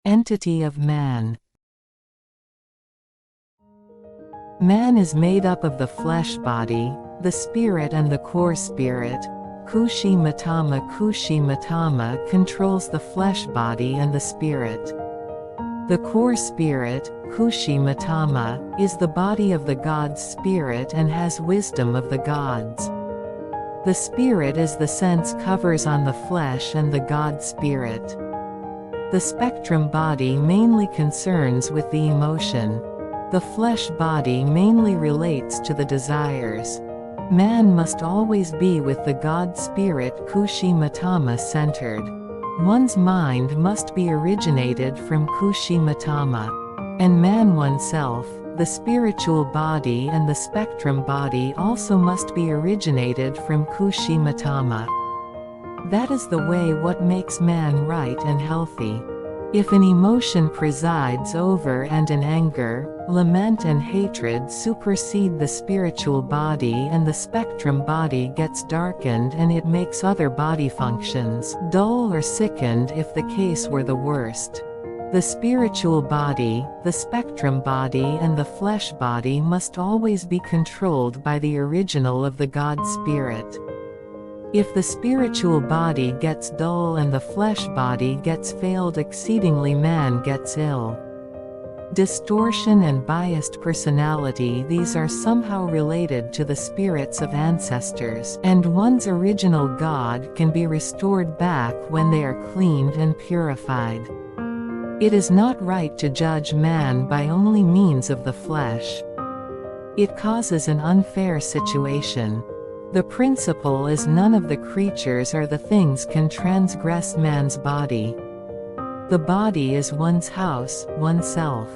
Entity of man. Man is made up of the flesh body, the spirit and the core spirit. Kushi-Mitama. Kushi-Mitama controls the flesh body and the spirit. The core spirit, Kushi-Mitama, is the body of the God's spirit and has wisdom of the gods. The spirit is the sense covers on the flesh and the God spirit. The spectrum body mainly concerns with the emotion. The flesh body mainly relates to the desires. Man must always be with the God spirit Kushi-Mitama centered. One's mind must be originated from Kushi-Mitama. And man oneself, the spiritual body and the spectrum body also must be originated from Kushi-Mitama. That is the way what makes man right and healthy. If an emotion presides over and an anger, lament and hatred supersede the spiritual body and the spectrum body gets darkened and it makes other body functions dull or sickened if the case were the worst. The spiritual body, the spectrum body and the flesh body must always be controlled by the original of the God spirit. If the spiritual body gets dull and the flesh body gets failed exceedingly, man gets ill. Distortion and biased personality, these are somehow related to the spirits of ancestors, and one's original God can be restored back when they are cleaned and purified. It is not right to judge man by only means of the flesh. It causes an unfair situation. The principle is none of the creatures or the things can transgress man's body. The body is one's house, oneself.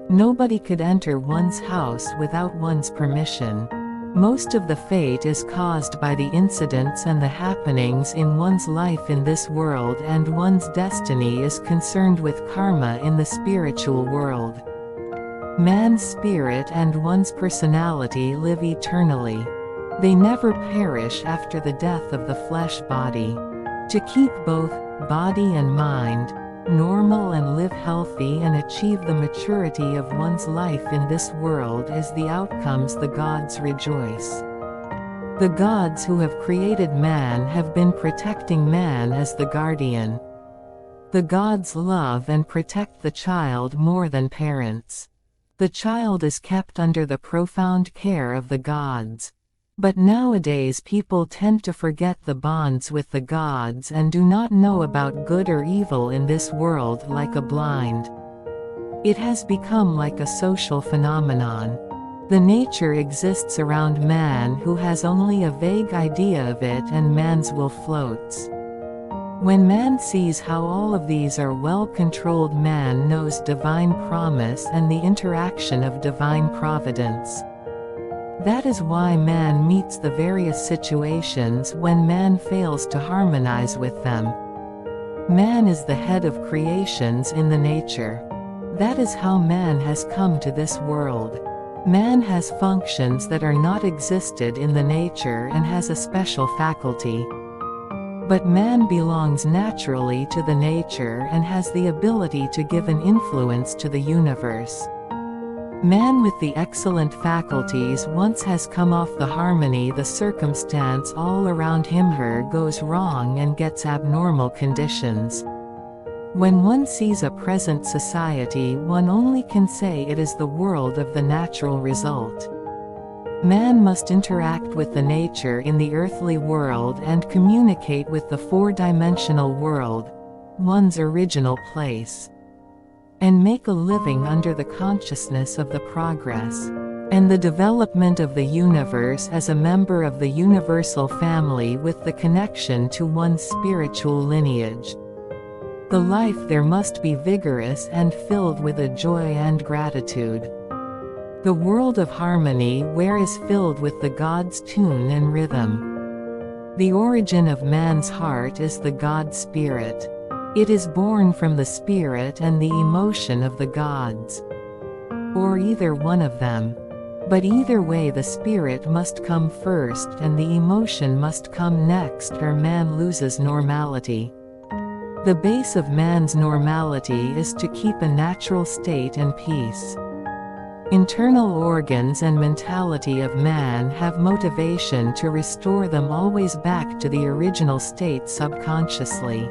Nobody could enter one's house without one's permission. Most of the fate is caused by the incidents and the happenings in one's life in this world, and one's destiny is concerned with karma in the spiritual world. Man's spirit and one's personality live eternally. They never perish after the death of the flesh body. To keep both body and mind normal and live healthy and achieve the maturity of one's life in this world is the outcomes the gods rejoice. The gods who have created man have been protecting man as the guardian. The gods love and protect the child more than parents. The child is kept under the profound care of the gods. But nowadays people tend to forget the bonds with the gods and do not know about good or evil in this world like a blind. It has become like a social phenomenon. The nature exists around man who has only a vague idea of it, and man's will floats. When man sees how all of these are well controlled, man knows divine promise and the interaction of divine providence. That is why man meets the various situations when man fails to harmonize with them. Man is the head of creations in the nature. That is how man has come to this world. Man has functions that are not existed in the nature and has a special faculty. But man belongs naturally to the nature and has the ability to give an influence to the universe. Man with the excellent faculties once has come off the harmony, the circumstance all around him/her goes wrong and gets abnormal conditions. When one sees a present society, one only can say it is the world of the natural result. Man must interact with the nature in the earthly world and communicate with the four-dimensional world, one's original place, and make a living under the consciousness of the progress and the development of the universe as a member of the universal family with the connection to one's spiritual lineage. The life there must be vigorous and filled with a joy and gratitude. The world of harmony where is filled with the God's tune and rhythm. The origin of man's heart is the God spirit. It is born from the spirit and the emotion of the gods, or either one of them. But either way, the spirit must come first and the emotion must come next, or man loses normality. The base of man's normality is to keep a natural state and peace. Internal organs and mentality of man have motivation to restore them always back to the original state subconsciously.